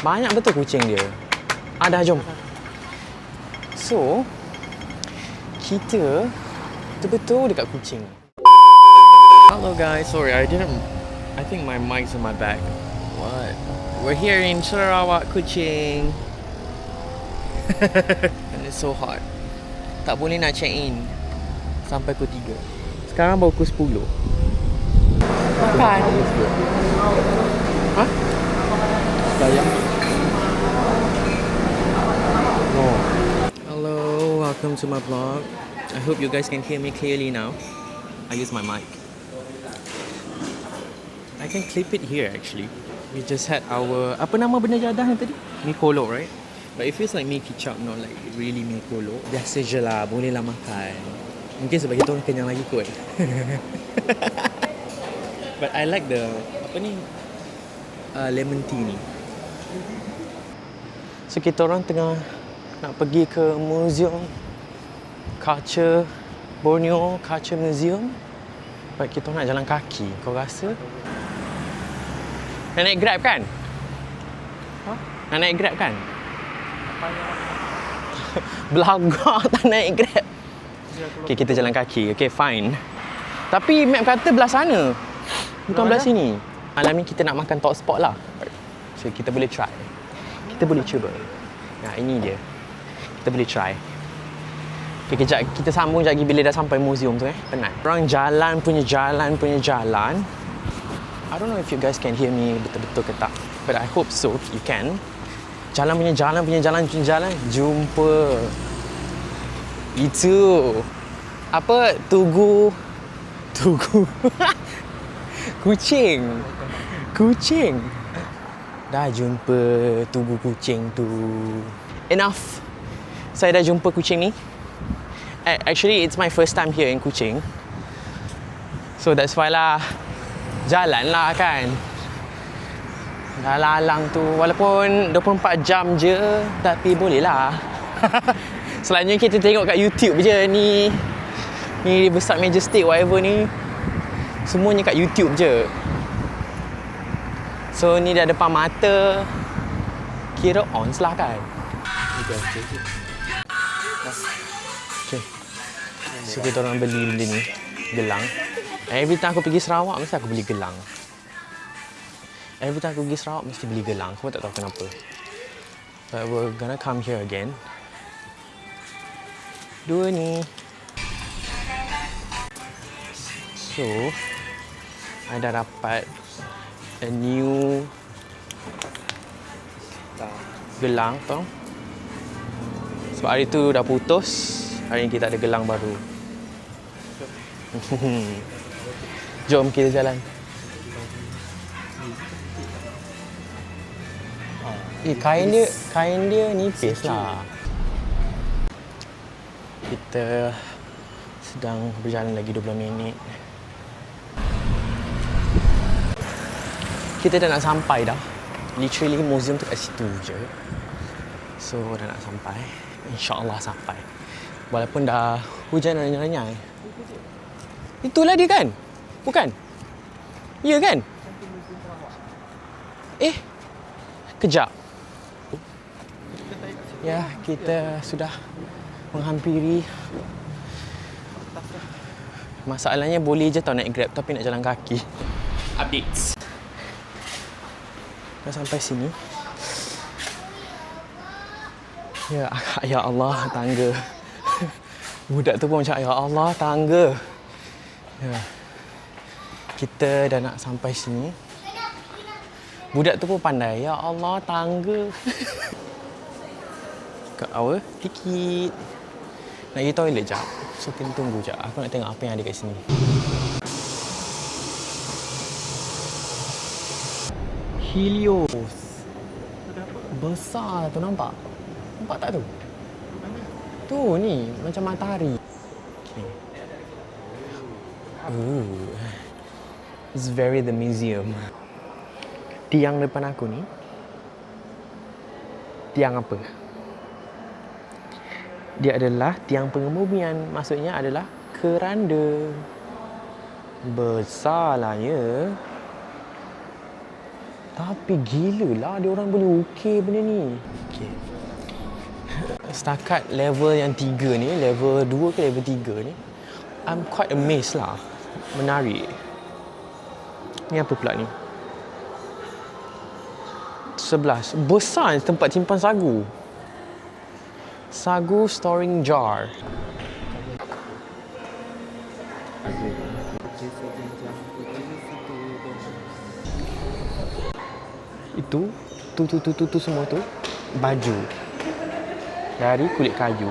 Banyak betul kucing dia. Dah jom. So, kita betul-betul dekat kucing. Hello guys, sorry I think my mic's on my back. What? We're here in Sarawak, Kuching. And it's so hot. Tak boleh nak check in sampai pukul 3. Sekarang baru pukul 10. Makan. Hah? Sayang. No. Hello, welcome to my vlog. I hope you guys can hear me clearly now. I use my mic. I can clip it here actually. We just had our... Apa nama benda jadah yang tadi? Mi kolo, right? But it feels like mi kicap, not like really mi kolo. Biasa je lah, bolehlah makan. Mungkin sebab kita orang kenyang lagi kot. But I like the... Apa ni? Lemon tea ni. So kita orang tengah nak pergi ke Museum Culture Borneo Culture Museum. But kita nak jalan kaki. Kau rasa? Nak naik Grab kan? Nak naik Grab kan? Belagak tak naik Grab. Okay, kita jalan kaki. Okay, fine. Tapi map kata belah sana. Bukan belah sini. Malam ni kita nak makan top spot lah. So, kita boleh try. Kita boleh cuba. Nah, ini dia. Kita boleh try. Okay, kejap. Kita sambung sekejap lagi bila dah sampai museum tu Penat. Orang jalan punya jalan. I don't know if you guys can hear me betul-betul ke tak. But I hope so, you can. Jalan punya jalan. Jumpa. Itu. Apa? Tugu. Kucing. Dah jumpa tugu kucing tu. Enough. Saya dah jumpa kucing ni. Actually, it's my first time here in Kuching. So that's why lah. Jalan lah kan. Dah lalang tu. Walaupun 24 jam je, tapi boleh lah. Selalunya kita tengok kat YouTube je ni Riverside Majestic whatever ni. Semuanya kat YouTube je. So ni dah depan mata. Kira ons lah kan. Okay. So kita orang beli benda ni. Gelang. Every time aku pergi Sarawak, mesti aku beli gelang. Aku tak tahu kenapa. But we're gonna come here again. Dua ni. So, I dah dapat a new gelang tau. Sebab hari tu dah putus. Hari ni kita ada gelang baru. Jom kita jalan. Kain dia nipis lah. Kita sedang berjalan lagi 20 minit. Kita dah nak sampai dah. Literally museum tu kat situ je. So dah nak sampai. InsyaAllah sampai. Walaupun dah hujan renyai-renyai. Itulah dia kan? Bukan? Ya kan? Kejap. Ya, kita sudah menghampiri. Masalahnya boleh je tau naik Grab tapi nak jalan kaki. Updates. Dah sampai sini. Ya Allah, tangga. Budak tu pun macam, ya Allah, tangga. Ya. Kita dah nak sampai sini. Budak tu pun pandai. Ya Allah, tangga. Kat awal, tikit. Nak pergi toilet jap. So, kita tunggu jap. Aku nak tengok apa yang ada kat sini. Helios. Besar tu, nampak? Nampak tak tu? Tu, ni. Macam matahari. Okay. It's very the museum. Tiang depan aku ni. Tiang apa? Dia adalah tiang pengebumian. Maksudnya adalah keranda. Besarlah ya. Tapi gila lah dia orang boleh okey benda ni. Okey. Setakat level yang 3 ni, level 2 ke level 3 ni, I'm quite amazed lah. Menarik. Ni apa pula ni? 11. Besar tempat simpan sagu. Sagu storing jar. Itu semua tu baju dari kulit kayu.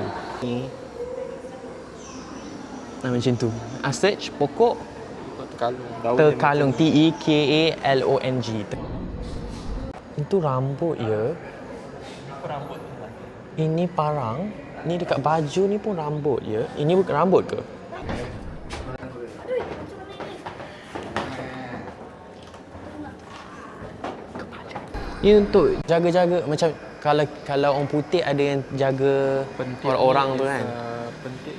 Macam tu. Search pokok terkalung. Tekalong. Itu rambut ya. Ini parang. Ni dekat baju ni pun rambut ya. Ini bukan rambut ke? Ini untuk jaga-jaga macam kalau orang putih ada yang jaga orang-orang tu kan. Penting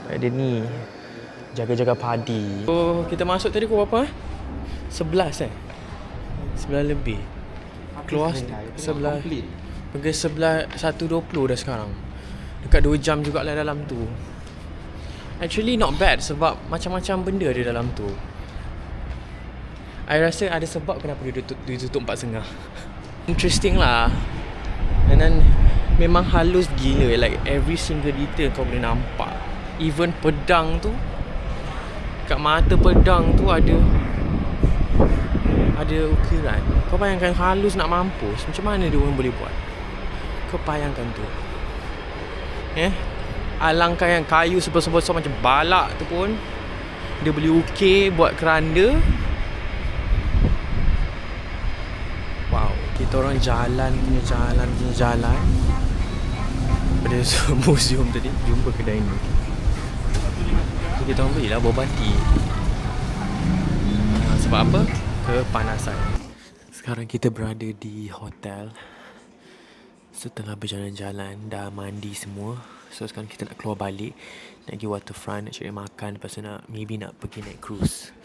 Ada ni jaga-jaga padi. So kita masuk tadi pukul berapa? 11 11 lebih. Keluar 11. Pergi 1:20 dah sekarang. Dekat 2 jam jugalah dalam tu. Actually not bad sebab macam-macam benda ada dalam tu. I rasa ada sebab kenapa dia tutup 4:30. Interesting lah. And then memang halus gila. Like every single detail kau boleh nampak. Even pedang tu, kat mata pedang tu ada ukiran. Kau bayangkan halus nak mampus. Macam mana dia orang boleh buat? Kau bayangkan tu. Alangkah yang kayu sebesar-besar macam balak tu pun dia boleh ukir buat keranda. Wow, kita orang jalan pada museum tadi, jumpa kedai ni. So, kita orang belilah boba tea. Sebab apa? Kepanasan. Sekarang kita berada di hotel. Setelah berjalan-jalan, dah mandi semua. So sekarang kita nak keluar balik, nak pergi waterfront, nak cari makan. Lepas tu maybe nak pergi naik cruise.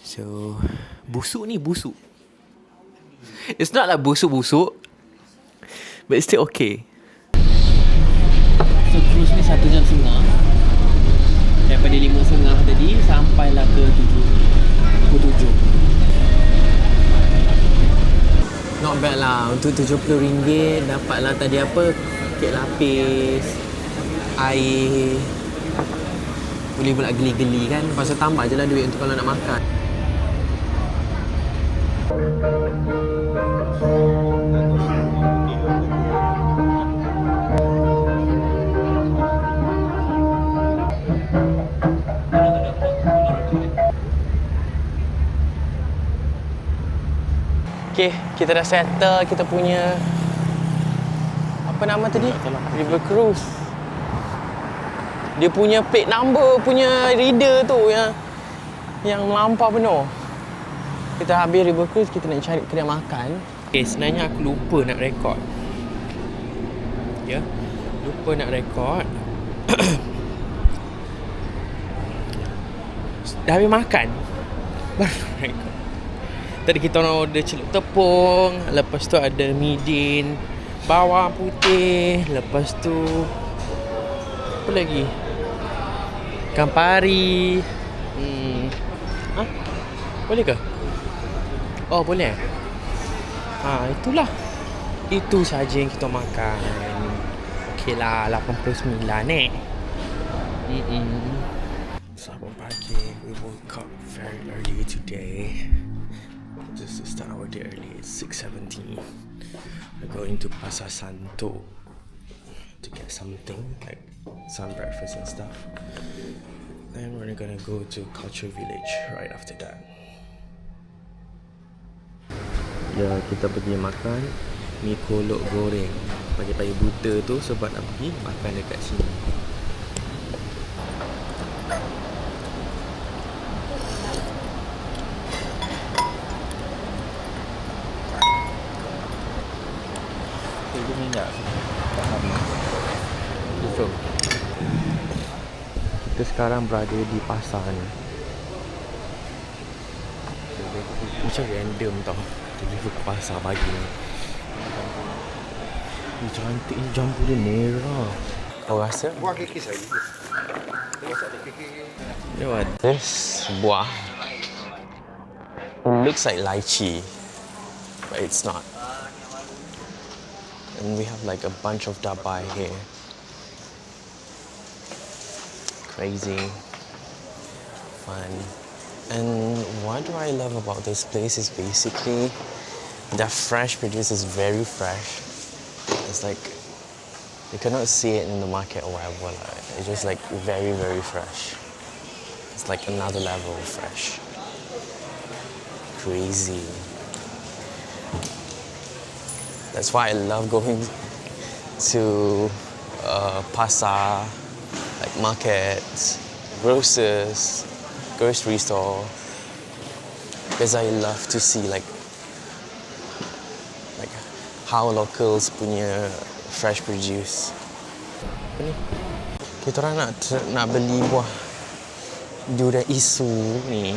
So busuk. It's not like busuk, but it's still okay. So cruise ni 1 jam setengah. Daripada 5:30 tadi sampailah ke 7. Not bad lah. Untuk RM70 dapatlah tadi apa, kek lapis, air. Boleh pula geli-geli kan. Lepas tu tambah je lah duit untuk kalau nak makan. Okay, kita dah settle kita punya apa nama tadi? River Cruise. Dia punya plate number punya reader tu yang melampau penuh. Kita habis River Cruise, kita nak cari kedai makan. Okay, sebenarnya aku lupa nak rekod. Lupa nak rekod. Dah habis makan baru rekod. Tadi kita orang order celup tepung, lepas tu ada midin, bawang putih, lepas tu apa lagi? Ikan pari. Boleh ke? Oh, boleh. Itulah. Itu saja yang kita makan. Okeylah, 89 Selamat pagi. We woke up very early today. Just to start our day early. It's 6:17. We're going to Pasar Santo to get something like some breakfast and stuff. Then we're gonna go to Culture Village right after that. Ya, kita pergi makan mi kolok goreng pagi-pagi buta tu sebab nak pergi makan dekat sini. Kita sekarang berada di pasar ni. Macam random tau. Deliver kat pasar pagi ni. Ni cantik ni, jambu dia merah. Kau rasa? Buah kikis lagi. You know what? This buah, it looks like lychee, but it's not. And we have like a bunch of dabai here. Crazy. Fun. And what do I love about this place is basically the fresh produce is very fresh. It's like you cannot see it in the market or whatever. It's just like very, very fresh. It's like another level of fresh. Crazy. That's why I love going to pasar, like markets, grocers, grocery store, because I love to see like how locals punya fresh produce. Ni kita orang nak beli buah durian isu ni.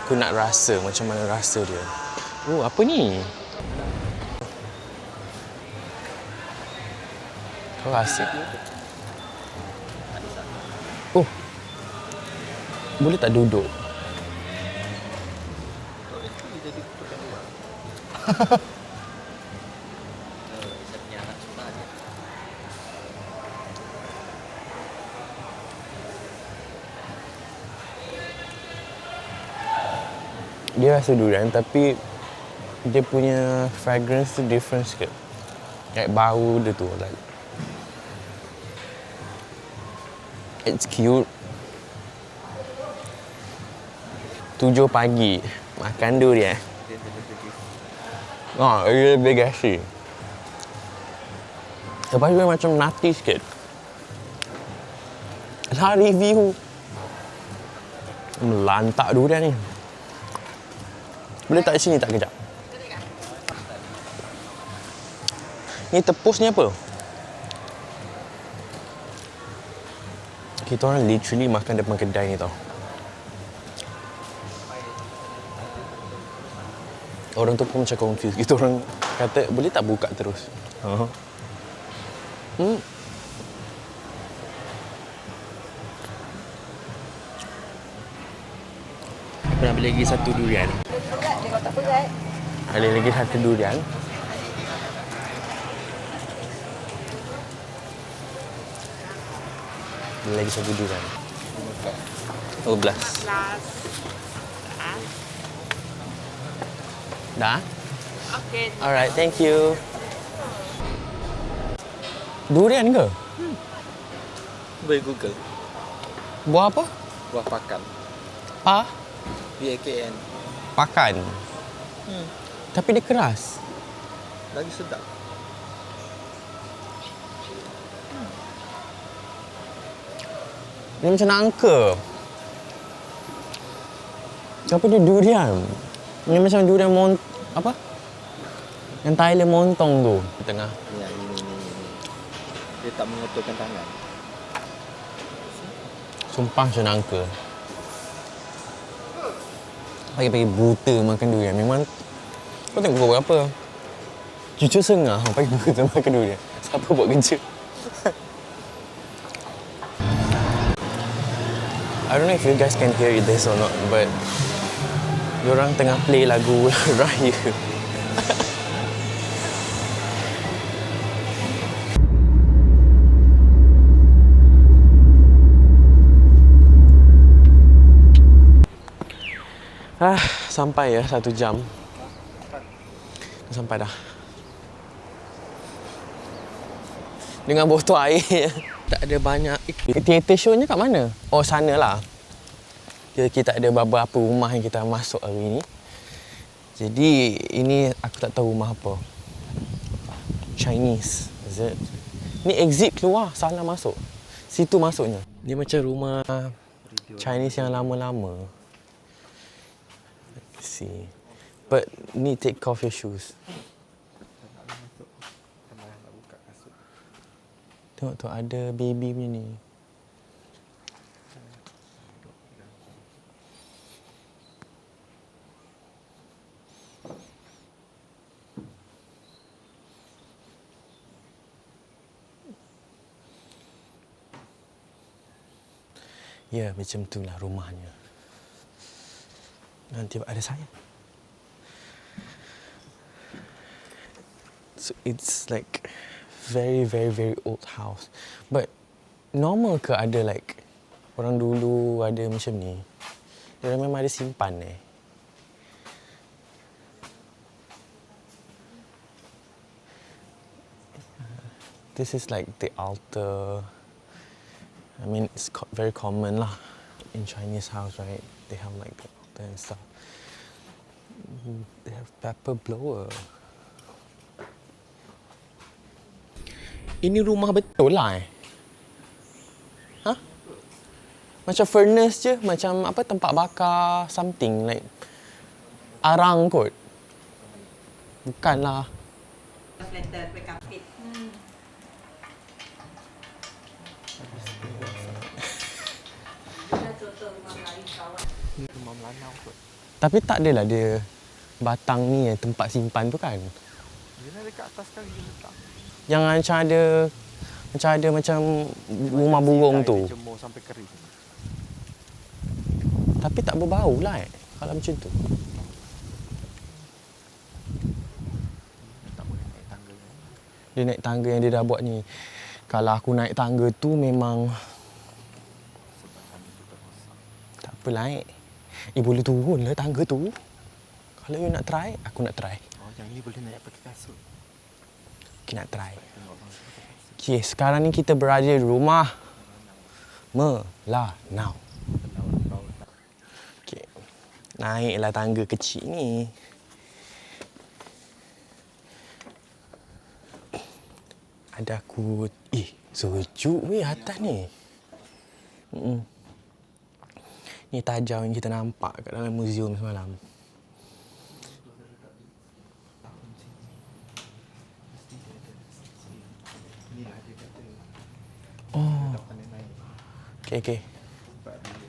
Aku nak rasa macam mana rasa dia. Oh, apa ni? Kau rasa? Oh. Boleh tak duduk? Dia rasa durian tapi dia punya fragrance tu different sikit. Kayak bau dia tu like. It's cute. 7 pagi makan durian. Dia lebih gassy. Lepas tu dia macam nutty sikit. Lah review melantak durian ni. Boleh tak sini tak kejap? Ni tepus ni apa? Kita orang literally makan depan kedai ni tau. Orang tu pun macam confused. Kita orang kata boleh tak buka terus? Aku nak beli lagi satu durian. Ada lagi satu durian. Ada lagi satu durian. 12. Dah? Okay. Alright, thank you. Durian ke? Boleh Google. Buah apa? Buah pakan. PAKN. Pakan. Tapi dia keras. Lagi sedap. Dia macam nangka. Tapi dia durian. Dia macam durian apa? Yang Thailand montong tu. Di tengah. Ya, ini. Dia tak mengotorkan tangan. Sumpah macam nangka. Pagi-pagi buta makan durian. Memang kau tengok pukul berapa? 7.30 pagi buta makan durian. Siapa buat kerja? I don't know if you guys can hear this or not, but diorang tengah play lagu raya. Sampai ya 1 jam. Sampai dah. Dengan botol air. Tak ada banyak. Theater show-nya kat mana? Oh, sana lah. Kita ada beberapa rumah yang kita masuk hari ni. Jadi, ini aku tak tahu rumah apa. Chinese. Is it? Ni exit keluar, salah masuk. Situ masuknya. Dia macam rumah Chinese yang lama-lama. Let's see. But need take off your shoes. Tengok tu ada baby punya ni. Ya, macam tu lah rumahnya. Nanti ada saya. So it's like very, very, very old house. But normal ke ada like orang dulu ada macam ni? Dia memang ada simpan This is like the altar. I mean, it's very common lah in Chinese house, right? They have like the altar and stuff. They have pepper blower. Ini rumah betul lah Hah? Macam furnace je, macam apa tempat bakar something like arang kot. Bukanlah. Letterไปกับปิด Ni rumah Melanau kot. Tapi tak adalah dia batang ni tempat simpan tu kan. Dia nak dekat atas sekali dia letak. Yang macam ada macam rumah burung tu. Dia jemur sampai kering. Tapi tak berbau lah kalau macam tu. Tak boleh naik tangga kan. Dia naik tangga yang dia dah buat ni. Kalau aku naik tangga tu memang Sebab tangga tu terrosak. tak apalah boleh turun lah tangga tu. Kalau you nak try, aku nak try. Oh, yang ni boleh naik pakai kasut. Okay, nak try. Tengok bang pakai kasut. Okay, sekarang ni kita berada di rumah Melanau. Okay. Naiklah tangga kecil ni. Ada aku... sejuk weh atas ni. Ni tajam yang kita nampak kat dalam muzium semalam. Inilah dia kata. Oh, Tak pandai naik. okey. Sebab dia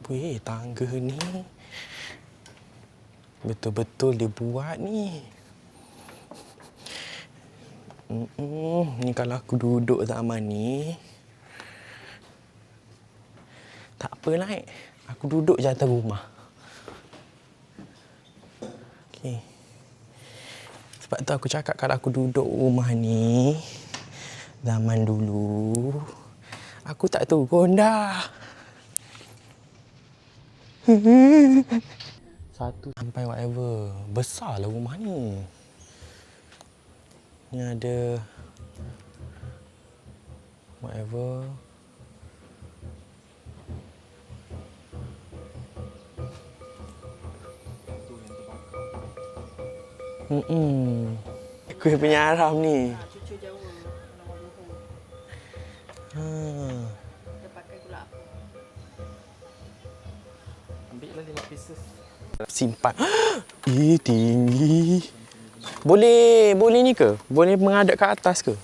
Weh, tangga ni betul-betul dia buat ni. Ni kalau aku duduk zaman ni, tak apalah aku duduk je atas rumah. Okey. Sebab tu aku cakap kalau aku duduk rumah ni zaman dulu, aku tak turun dah. Satu sampai whatever. Besarlah rumah ni. Ni ada whatever. tu yang terbakar. Kuih penyaram ni. cucu Jawa nama Luhur Ha. dia pakai gula apa Ambil lah 5 pieces. Simpan. Tinggi. Boleh ni ke? Boleh menghadap ke atas ke?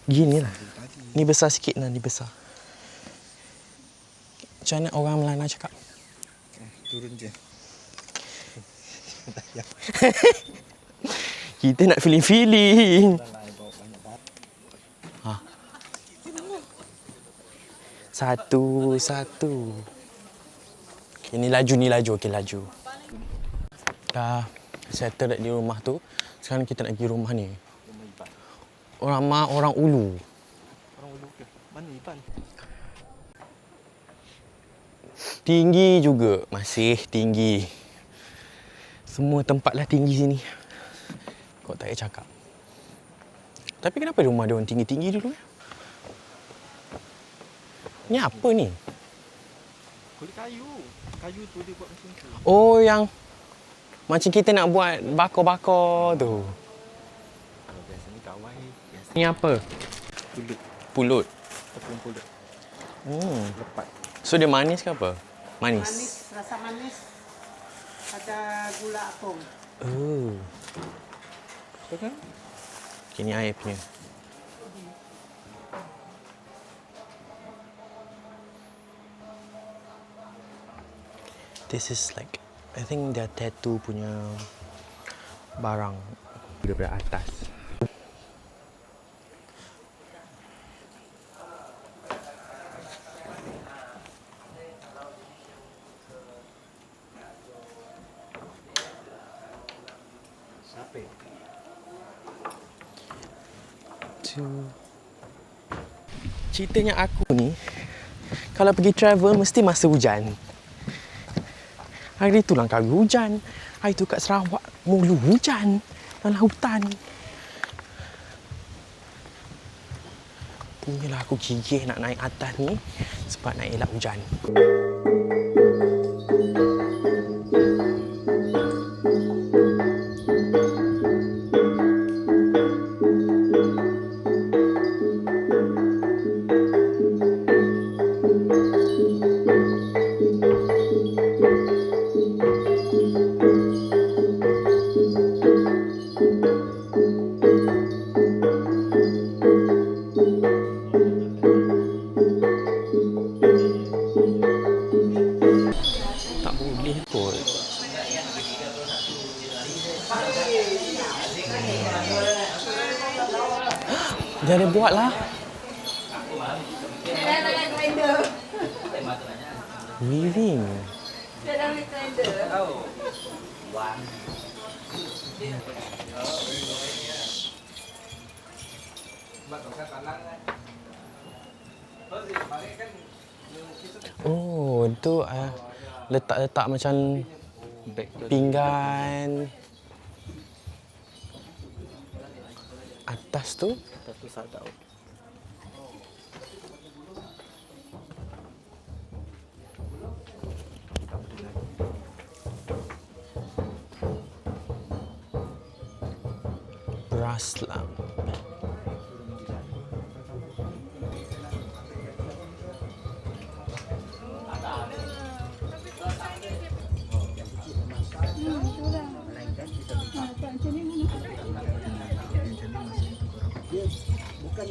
Gini lah. Ni besar sikit lah, ni besar. Macam mana orang Melanau cakap? Turun je. Kita nak feeling-feeling. Dah lah, bawa banyak batu. Satu. Okay, ni laju. Okey, laju. Dah settle di rumah tu. Sekarang kita nak pergi rumah ni. Rumah Iban. Orang Ulu. Orang Ulu ke? Mana Iban? Tinggi juga. Masih tinggi. Semua tempatlah tinggi sini. Kau tak payah cakap. Tapi kenapa rumah dia orang tinggi-tinggi dulu? Ni apa ni? Kulit kayu. Kayu tu dia buat macam tu. Oh, yang macam kita nak buat bakar-bakar tu. Kalau biasa ni kawai. Biasa Ni apa? pulut. Pulut. Tepung pulut. Lepat. So dia manis ke apa? Manis. rasa manis ada gula apung Oh. Betul kan? Okay, ni air punya. This is like, I think their tattoo punya barang daripada atas. Ceritanya aku ni, kalau pergi travel mesti masa hujan. Hari tu Langkawi hujan. Hari tu kat Sarawak mulu hujan dalam hutan. Inilah aku gigih nak naik atas ni sebab nak elak hujan. Tak boleh kot. Dia ada buat lah. Weaving. Oh, tu letak-letak macam pinggan. Atas tu Satu sadau. brass lamp.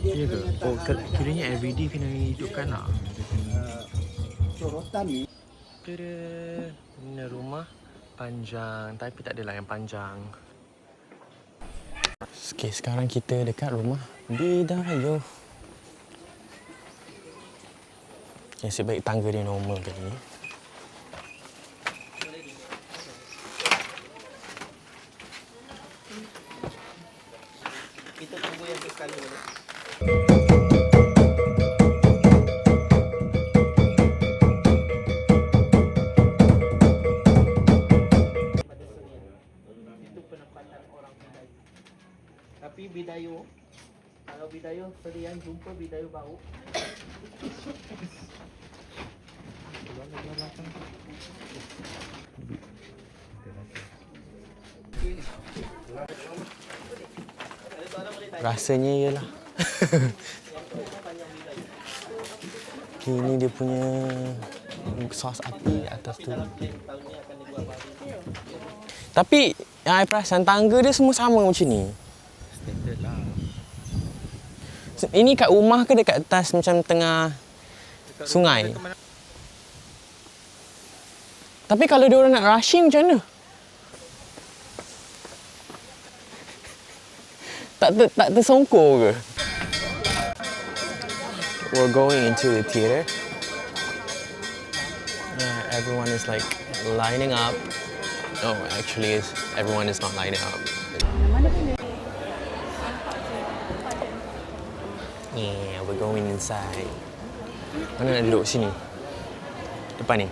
Ya ke? Oh, kiranya everyday kena hidupkan lah. Sorotan ni. Tada! Ini rumah panjang, tapi tak adalah yang panjang. Okay, sekarang kita dekat rumah Bidayuh. Nasib baik tangga dia normal kali ni. Kita tunggu yang ke sekali dulu. Itu penempatan orang Bidayuh. Tapi Bidayuh, kalau Bidayuh kalian jumpa Bidayuh baru. Rasanya ialah okay, ini dia punya sos api atas tu. Tapi yang I perasan tangga dia semua sama macam ni. Standard lah. Ini kat rumah ke dekat atas macam tengah sungai? Tapi kalau dia orang nak rushing macam mana? Tak tersongkor ke? We're going into the theater. Yeah, everyone is like lining up. No, actually, everyone is not lining up. Yeah, we're going inside. Mana nak duduk sini? Depan ni.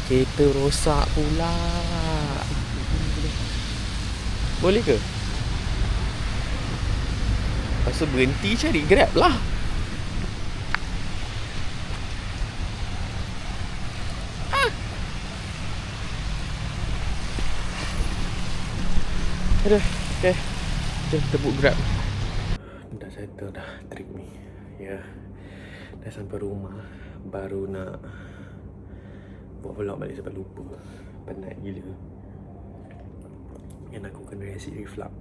Kereta rosak pula. Boleh ke? Lepas tu berhenti cari Grab lah. Aduh, okay. Jom kita book Grab. Dah settle dah trip ni. Ya. Dah sampai rumah. Baru nak buat vlog balik sebab lupa. Penat gila. Yang aku kena acid reflux.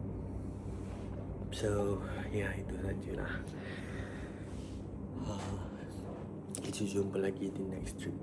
So, ya itu sajalah. Kita jumpa lagi di next trip.